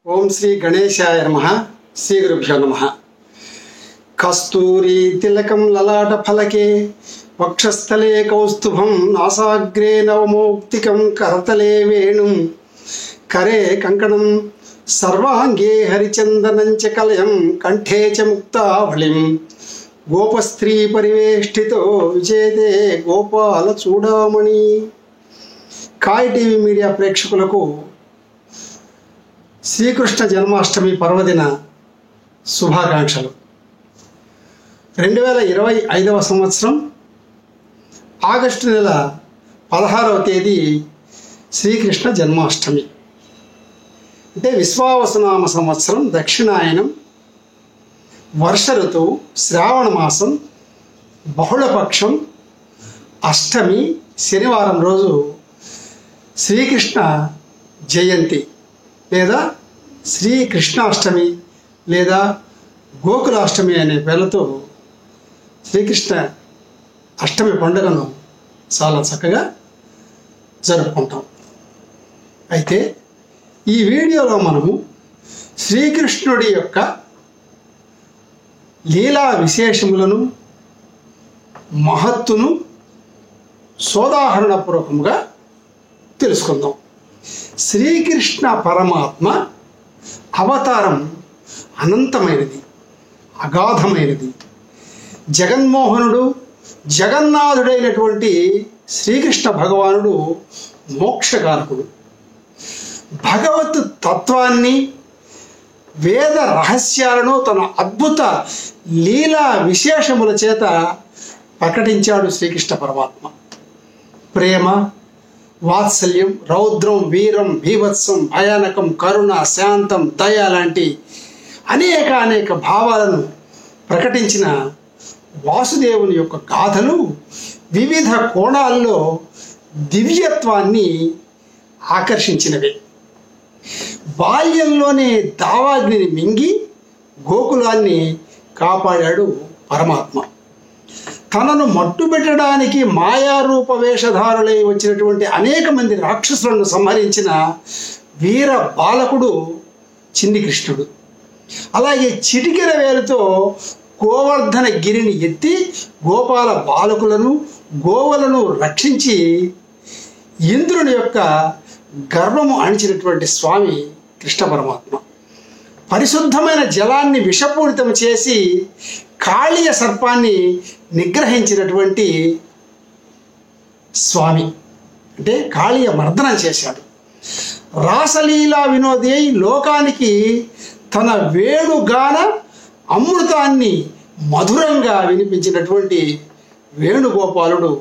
ఓం శ్రీ గణేశాయ నమః. శ్రీ గురుభ్యో నమః. కస్తూరి తిలకం లలాట ఫలకే వక్షస్థలే కౌస్తుభం నాసాగ్రే నవమౌక్తికం కరతలే వేణుం కరే కంకణం సర్వాంగే హరిచందనం చ కలయం కంఠే చ ముక్తావళిం గోపస్త్రీ పరివేష్టితో విజేతే గోపాల చూడామణి. కాయ్ టీవీ మీడియా ప్రేక్షకులకు శ్రీకృష్ణ జన్మాష్టమి పర్వదిన శుభాకాంక్షలు. 2025వ సంవత్సరం ఆగస్టు నెల 16వ తేదీ శ్రీకృష్ణ జన్మాష్టమి. అంటే విశ్వావసునామ సంవత్సరం, దక్షిణాయనం, వర్ష ఋతువు, శ్రావణ మాసం, బహుళపక్షం, అష్టమి, శనివారం రోజు శ్రీకృష్ణ జయంతి లేదా శ్రీకృష్ణాష్టమి లేదా గోకులాష్టమి అనే పేర్లతో శ్రీకృష్ణ అష్టమి పండుగను చాలా చక్కగా జరుపుకుంటాం. అయితే ఈ వీడియోలో మనము శ్రీకృష్ణుడి యొక్క లీలా విశేషములను, మహత్తును సోదాహరణపూర్వకంగా తెలుసుకుందాం. శ్రీకృష్ణ పరమాత్మ అవతారం అనంతమైనది, అగాధమైనది. జగన్మోహనుడు, జగన్నాథుడైనటువంటి శ్రీకృష్ణ భగవానుడు మోక్షకారకుడు. భగవత్ తత్వాన్ని, వేద రహస్యాలను తన అద్భుత లీలా విశేషముల చేత ప్రకటించాడు శ్రీకృష్ణ పరమాత్మ. ప్రేమ, వాత్సల్యం, రౌద్రం, వీరం, భీభత్సం, భయానకం, కరుణ, శాంతం, దయ లాంటి అనేక భావాలను ప్రకటించిన వాసుదేవుని యొక్క గాథలు వివిధ కోణాల్లో దివ్యత్వాన్ని ఆకర్షించినవే. బాల్యంలోనే దావాగ్నిని మింగి గోకులాన్ని కాపాడాడు పరమాత్మ. తనను మట్టుబెట్టడానికి మాయారూప వేషధారులై వచ్చినటువంటి అనేక మంది రాక్షసులను సంహరించిన వీర బాలకుడు చిన్ని కృష్ణుడు. అలాగే చిటికెర వేలుతో గోవర్ధన గిరిని ఎత్తి గోపాల బాలకులను, గోవులను రక్షించి ఇంద్రుని యొక్క గర్వము అణిచినటువంటి స్వామి కృష్ణ పరమాత్మ. పరిశుద్ధమైన జలాన్ని విషపూరితం చేసి కాళీయ సర్పాన్ని నిగ్రహించినటువంటి స్వామి, అంటే కాళీయ మర్దనం చేశాడు. రాసలీలా వినోది అయి లోకానికి తన వేణుగాన అమృతాన్ని మధురంగా వినిపించినటువంటి వేణుగోపాలుడు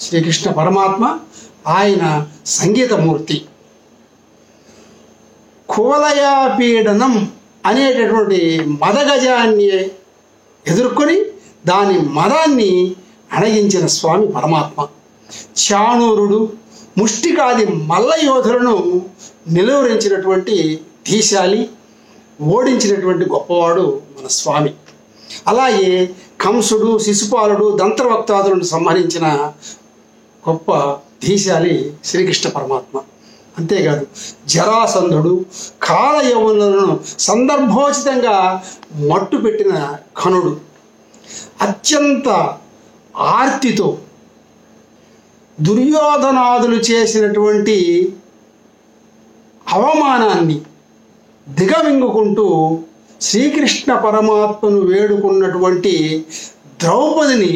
శ్రీకృష్ణ పరమాత్మ. ఆయన సంగీతమూర్తి. కువలయాపీడనం అనేటటువంటి మదగజాన్ని ఎదుర్కొని దాని మదాన్ని అణగించిన స్వామి పరమాత్మ. చాణూరుడు, ముష్టికాది మల్లయోధులను నిలువరించినటువంటి ధీశాలి, ఓడించినటువంటి గొప్పవాడు మన స్వామి. అలాగే కంసుడు, శిశుపాలుడు, దంత్రవక్తాదులను సంహరించిన గొప్ప ధీశాలి శ్రీకృష్ణ పరమాత్మ. అంతేకాదు జరాసంధుడు, కాలయవనులను సందర్భోచితంగా మట్టు పెట్టిన ఘనుడు. అత్యంత ఆర్తితో దుర్యోధనాదులు చేసినటువంటి అవమానాన్ని దిగమింగుకుంటూ శ్రీకృష్ణ పరమాత్మను వేడుకున్నటువంటి ద్రౌపదిని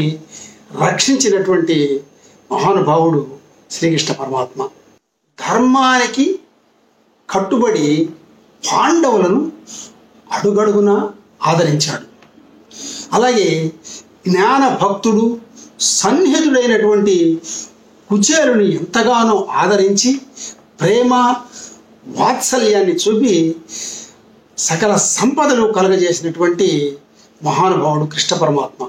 రక్షించినటువంటి మహానుభావుడు శ్రీకృష్ణ పరమాత్మ. ధర్మానికి కట్టుబడి పాండవులను అడుగడుగునా ఆదరించాడు. అలాగే జ్ఞాన భక్తుడు, సన్నిహితుడైనటువంటి కుచేరుని ఎంతగానో ఆదరించి ప్రేమ వాత్సల్యాన్ని చూపి సకల సంపదలు కలుగజేసినటువంటి మహానుభావుడు కృష్ణ పరమాత్మ.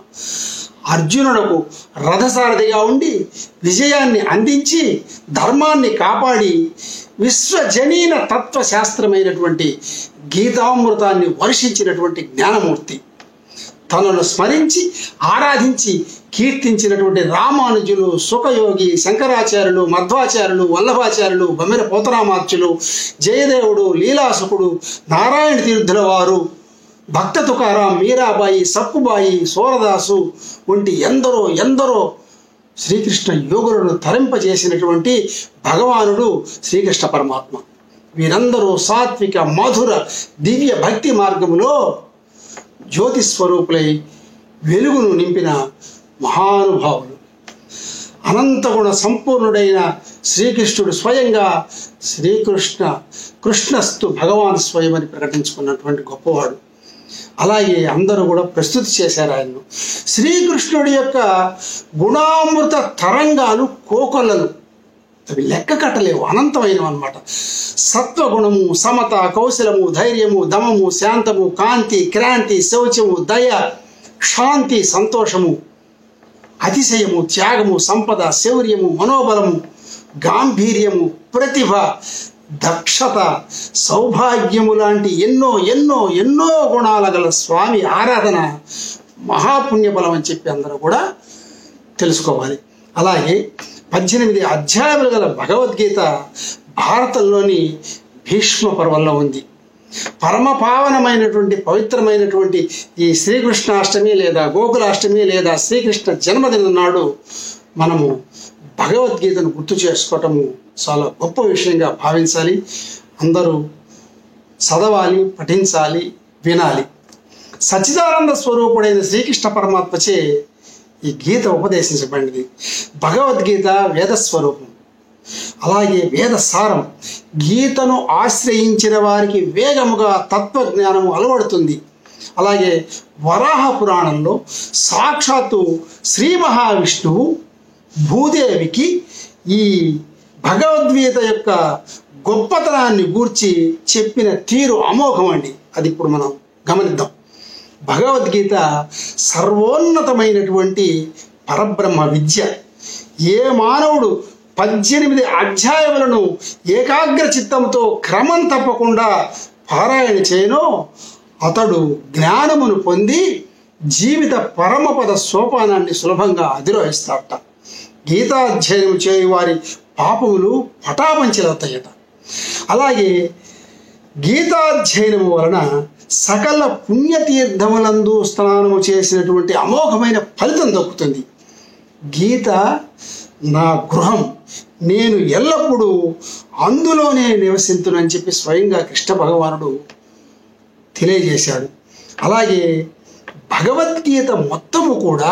అర్జునులకు రథసారథిగా ఉండి విజయాన్ని అందించి ధర్మాన్ని కాపాడి విశ్వజనీన తత్వశాస్త్రమైనటువంటి గీతామృతాన్ని వర్షించినటువంటి జ్ఞానమూర్తి. తనను స్మరించి ఆరాధించి కీర్తించినటువంటి రామానుజులు, సుఖయోగి, శంకరాచార్యులు, మధ్వాచార్యులు, వల్లభాచార్యులు, బమ్మెర పోతరామార్చులు, జయదేవుడు, లీలాసుకుడు, నారాయణ తీర్థుల వారు, భక్త తుకారాం, మీరాబాయి, సప్పుబాయి, సూరదాసు వంటి ఎందరో శ్రీకృష్ణ యోగులను తరింపజేసినటువంటి భగవానుడు శ్రీకృష్ణ పరమాత్మ. వీరందరూ సాత్విక, మధుర, దివ్య భక్తి మార్గంలో జ్యోతి స్వరూపులై వెలుగును నింపిన మహానుభావులు. అనంతగుణ సంపూర్ణుడైన శ్రీకృష్ణుడు స్వయంగా కృష్ణస్తు భగవాన్ స్వయం అని ప్రకటించుకున్నటువంటి గొప్పవాడు. అలాగే అందరూ కూడా ప్రస్తుతి చేశారు ఆయన్ను. శ్రీకృష్ణుడి యొక్క గుణామృత తరంగాలు, కోకొల్లలు అవి లెక్క కట్టలేవు, అనంతమైనవి అన్నమాట. సత్వగుణము, సమత, కౌశలము, ధైర్యము, దమము, శాంతము, కాంతి, క్రాంతి, శౌచము, దయ, శాంతి, సంతోషము, అతిశయము, త్యాగము, సంపద, శౌర్యము, మనోబలము, గాంభీర్యము, ప్రతిభ, దక్షత, సౌభాగ్యము లాంటి ఎన్నో గుణాల గల స్వామి ఆరాధన మహాపుణ్యబలం అని చెప్పి అందరూ కూడా తెలుసుకోవాలి. అలాగే 18 అధ్యాయములు గల భగవద్గీత భారతంలోని భీష్మ పర్వంలో ఉంది. పరమ పావనమైనటువంటి పవిత్రమైనటువంటి ఈ శ్రీకృష్ణాష్టమి లేదా గోకులాష్టమి లేదా శ్రీకృష్ణ జన్మదినం నాడు మనము భగవద్గీతను గుర్తు చేసుకోవటము చాలా గొప్ప విషయంగా భావించాలి. అందరూ చదవాలి, పఠించాలి, వినాలి. సచ్చిదానంద స్వరూపుడైన శ్రీకృష్ణ పరమాత్మచే ఈ గీత ఉపదేశించబడింది. భగవద్గీత వేదస్వరూపం, అలాగే వేద సారం. గీతను ఆశ్రయించిన వారికి వేగముగా తత్వజ్ఞానము అలవడుతుంది. అలాగే వరాహ పురాణంలో సాక్షాత్తు శ్రీ మహావిష్ణువు భూదేవికి ఈ భగవద్గీత యొక్క గొప్పతనాన్ని గూర్చి చెప్పిన తీరు అమోఘం అండి. అది ఇప్పుడు మనం గమనిద్దాం. భగవద్గీత సర్వోన్నతమైనటువంటి పరబ్రహ్మ విద్య. ఏ మానవుడు 18 అధ్యాయములను ఏకాగ్ర చిత్తంతో క్రమం తప్పకుండా పారాయణ చేయనో అతడు జ్ఞానమును పొంది జీవిత పరమపద సోపానాన్ని సులభంగా అధిరోహిస్తాడట. గీతాధ్యయనం చేయు వారి పాపములు పటాపంచలవుతాయట. అలాగే గీతాధ్యయనము వలన సకల పుణ్యతీర్థములందు స్నానము చేసినటువంటి అమోఘమైన ఫలితం దక్కుతుంది. గీత నా గృహం, నేను ఎల్లప్పుడూ అందులోనే నివసింతునని చెప్పి స్వయంగా కృష్ణ భగవానుడు తెలియజేశాడు. అలాగే భగవద్గీత మొత్తము కూడా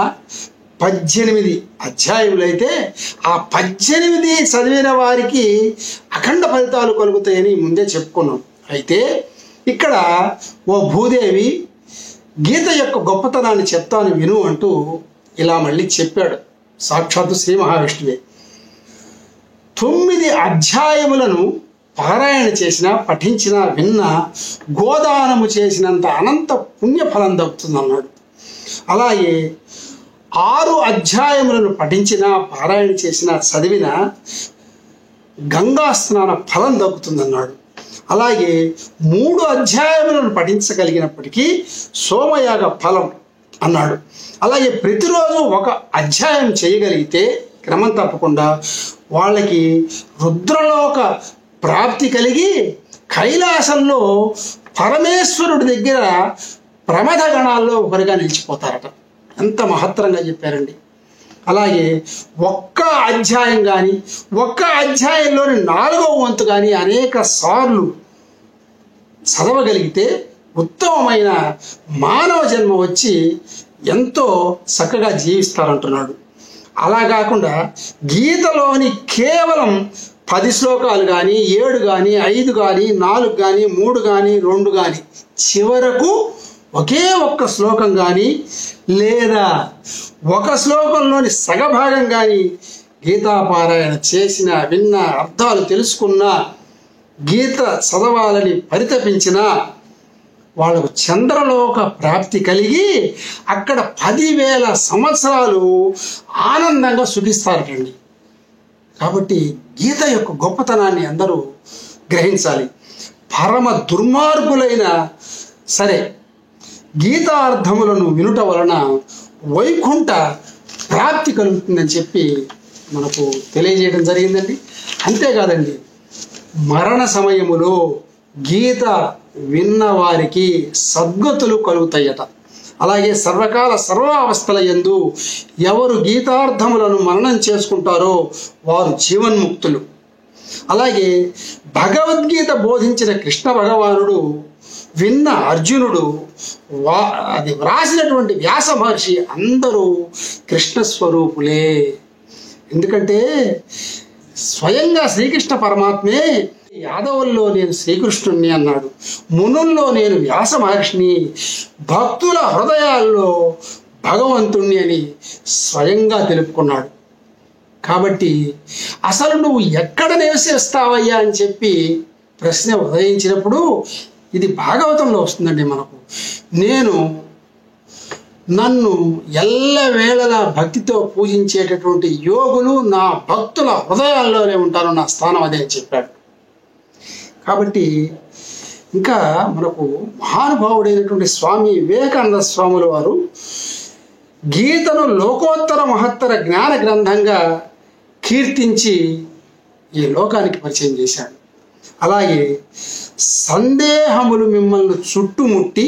18 అధ్యాయములైతే ఆ 18 చదివిన వారికి అఖండ ఫలితాలు కలుగుతాయని ముందే చెప్పుకున్నాం. అయితే ఇక్కడ ఓ భూదేవి గీత యొక్క గొప్పతనాన్ని చెప్తాను విను అంటూ ఇలా మళ్ళీ చెప్పాడు సాక్షాత్తు శ్రీ మహావిష్ణువే. 9 అధ్యాయములను పారాయణ చేసిన, పఠించిన, విన్న గోదానము చేసినంత అనంత పుణ్యఫలం దక్కుతుందన్నాడు. అలాగే 6 అధ్యాయములను పఠించిన, పారాయణ చేసిన, చదివిన గంగా స్నాన ఫలం దక్కుతుందన్నాడు. అలాగే 3 అధ్యాయములను పఠించగలిగినప్పటికీ సోమయాగ ఫలం అన్నాడు. అలాగే ప్రతిరోజు 1 అధ్యాయం చేయగలిగితే క్రమం తప్పకుండా వాళ్ళకి రుద్రలోక ప్రాప్తి కలిగి కైలాసంలో పరమేశ్వరుడి దగ్గర ప్రమథ గణాల్లో ఒకరిగా నిలిచిపోతారట. ఎంత మహత్తరంగా చెప్పారండి. అలాగే 1 అధ్యాయం కానీ 1 అధ్యాయంలోని 4వ వంతు కానీ అనేక సార్లు చదవగలిగితే ఉత్తమమైన మానవ జన్మ వచ్చి ఎంతో చక్కగా జీవిస్తారంటున్నాడు. అలా కాకుండా గీతలోని కేవలం 10 శ్లోకాలు కానీ 7 కానీ 5 కానీ 4 కానీ 3 కానీ 2 కానీ చివరకు ఒకే 1 శ్లోకం కానీ లేదా 1 శ్లోకంలోని సగభాగం కానీ గీతాపారాయణ చేసిన, విన్న, అర్థాలు తెలుసుకున్న, గీత చదవాలని పరితపించిన వాళ్ళకు చంద్రలోక ప్రాప్తి కలిగి అక్కడ 10,000 సంవత్సరాలు ఆనందంగా సుఖిస్తారటండి. కాబట్టి గీత యొక్క గొప్పతనాన్ని అందరూ గ్రహించాలి. పరమ దుర్మార్గులైన సరే గీతార్థములను వినుట వలన వైకుంఠ ప్రాప్తి కలుగుతుందని చెప్పి మనకు తెలియజేయడం జరిగిందండి. అంతేకాదండి, మరణ సమయములో గీత విన్న వారికి సద్గతులు కలుగుతాయట. అలాగే సర్వకాల సర్వావస్థల యందు ఎవరు గీతార్థములను మననం చేసుకుంటారో వారు జీవన్ముక్తులు. అలాగే భగవద్గీత బోధించిన కృష్ణ భగవానుడు విన్న అర్జునుడు, అది వ్రాసినటువంటి వ్యాస మహర్షి అందరూ కృష్ణ స్వరూపులే. ఎందుకంటే స్వయంగా శ్రీకృష్ణ పరమాత్మే యాదవుల్లో నేను శ్రీకృష్ణుణ్ణి అన్నాడు, మునుల్లో నేను వ్యాస మహర్షిని, భక్తుల హృదయాల్లో భగవంతుణ్ణి అని స్వయంగా తెలుపుకున్నాడు. కాబట్టి అసలు నువ్వు ఎక్కడ నివసిస్తావయ్యా అని చెప్పి ప్రశ్న ఉదయించినప్పుడు ఇది భాగవతంలో వస్తుందండి మనకు. నన్ను ఎల్లవేళలా భక్తితో పూజించేటటువంటి యోగులు నా భక్తుల హృదయాల్లోనే ఉంటారు, నా స్థానం అదే అని చెప్పాడు. కాబట్టి ఇంకా మనకు మహానుభావుడైనటువంటి స్వామి వివేకానంద స్వాముల వారు గీతను లోకోత్తర మహత్తర జ్ఞాన గ్రంథంగా కీర్తించి ఈ లోకానికి పరిచయం చేశాడు. అలాగే సందేహములు మిమ్మల్ని చుట్టుముట్టి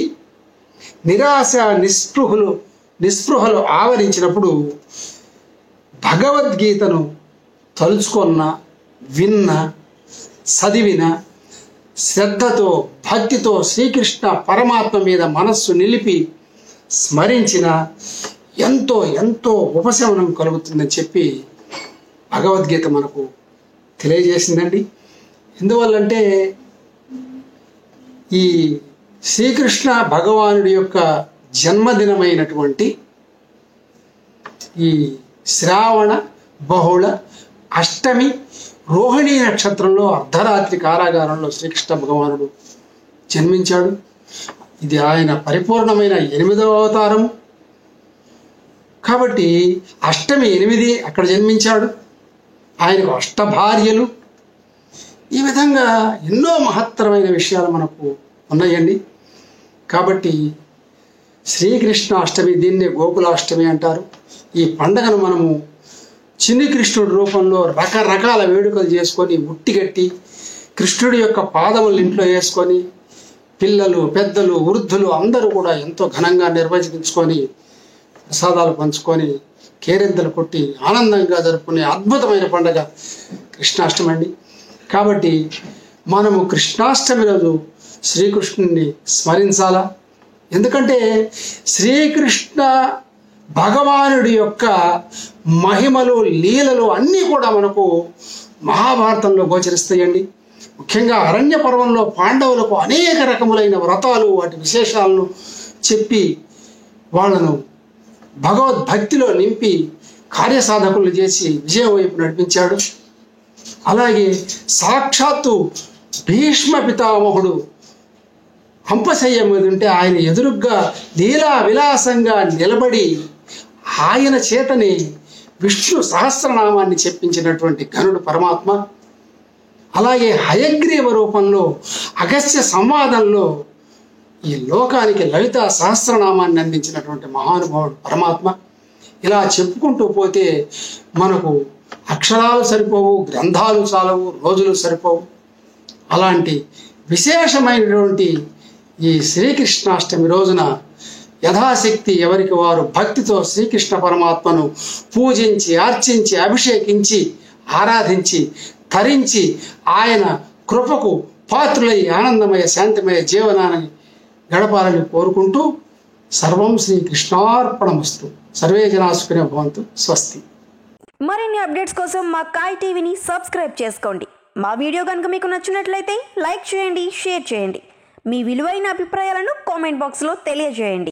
నిరాశ నిస్పృహలు ఆవరించినప్పుడు భగవద్గీతను తలుచుకున్న, విన్న, చదివిన, శ్రద్ధతో భక్తితో శ్రీకృష్ణ పరమాత్మ మీద మనస్సు నిలిపి స్మరించిన ఎంతో ఎంతో ఉపశమనం కలుగుతుందని చెప్పి భగవద్గీత మనకు తెలియజేసిందండి. ఎందువల్లంటే ఈ శ్రీకృష్ణ భగవానుడి యొక్క జన్మదినమైనటువంటి ఈ శ్రావణ బహుళ అష్టమి రోహిణీ నక్షత్రంలో అర్ధరాత్రి కారాగారంలో శ్రీకృష్ణ భగవానుడు జన్మించాడు. ఇది ఆయన పరిపూర్ణమైన 8వ అవతారము. కాబట్టి అష్టమి 8 అక్కడ జన్మించాడు. ఆయనకు అష్టభార్యలు. ఈ విధంగా ఎన్నో మహత్తరమైన విషయాలు మనకు ఉన్నాయండి. కాబట్టి శ్రీకృష్ణ అష్టమి, దీన్నే గోకులాష్టమి అంటారు. ఈ పండగను మనము చిన్ని కృష్ణుడి రూపంలో రకరకాల వేడుకలు చేసుకొని ఉట్టిగట్టి కృష్ణుడి యొక్క పాదములు ఇంట్లో వేసుకొని పిల్లలు, పెద్దలు, వృద్ధులు అందరూ కూడా ఎంతో ఘనంగా నిర్వహించుకొని ప్రసాదాలు పంచుకొని కేరింతలు కొట్టి ఆనందంగా జరుపుకునే అద్భుతమైన పండగ కృష్ణాష్టమి అండి. కాబట్టి మనము కృష్ణాష్టమి రోజు శ్రీకృష్ణుని స్మరించాలా. ఎందుకంటే శ్రీకృష్ణ భగవానుడి యొక్క మహిమలు, లీలలు అన్నీ కూడా మనకు మహాభారతంలో గోచరిస్తాయండి. ముఖ్యంగా అరణ్య పర్వంలో పాండవులకు అనేక రకములైన వ్రతాలు, వాటి విశేషాలను చెప్పి వాళ్ళను భగవద్భక్తిలో నింపి కార్యసాధకులు చేసి విజయం వైపు నడిపించాడు. అలాగే సాక్షాత్తు భీష్మ పితామహుడు హంపశయ్య మీద ఉంటే ఆయన ఎదురుగ్గా లీలా విలాసంగా నిలబడి ఆయన చేతని విష్ణు సహస్రనామాన్ని చెప్పించినటువంటి ఘనుడు పరమాత్మ. అలాగే హయగ్రీవ రూపంలో అగస్త్య సంవాదంలో ఈ లోకానికి లలితా సహస్రనామాన్ని అందించినటువంటి మహానుభావుడు పరమాత్మ. ఇలా చెప్పుకుంటూ పోతే మనకు అక్షరాలు సరిపోవు, గ్రంథాలు చాలవు, రోజులు సరిపోవు. అలాంటి విశేషమైనటువంటి ఈ శ్రీకృష్ణాష్టమి రోజున యథాశక్తి ఎవరికి వారు భక్తితో శ్రీకృష్ణ పరమాత్మను పూజించి, అర్చించి, అభిషేకించి, ఆరాధించి, తరించి ఆయన కృపకు పాత్రులై ఆనందమయ శాంతిమయ జీవనాన్ని గడపాలని కోరుకుంటూ సర్వం శ్రీకృష్ణార్పణమస్తు. సర్వే జనా సుఖినో భవంతు. స్వస్తి. మరిన్ని అప్డేట్స్ కోసం మా కాయ్ టీవీని సబ్స్క్రైబ్ చేసుకోండి. మా వీడియో కనుక మీకు నచ్చినట్లయితే లైక్ చేయండి, షేర్ చేయండి. మీ విలువైన అభిప్రాయాలను కామెంట్ బాక్స్లో తెలియజేయండి.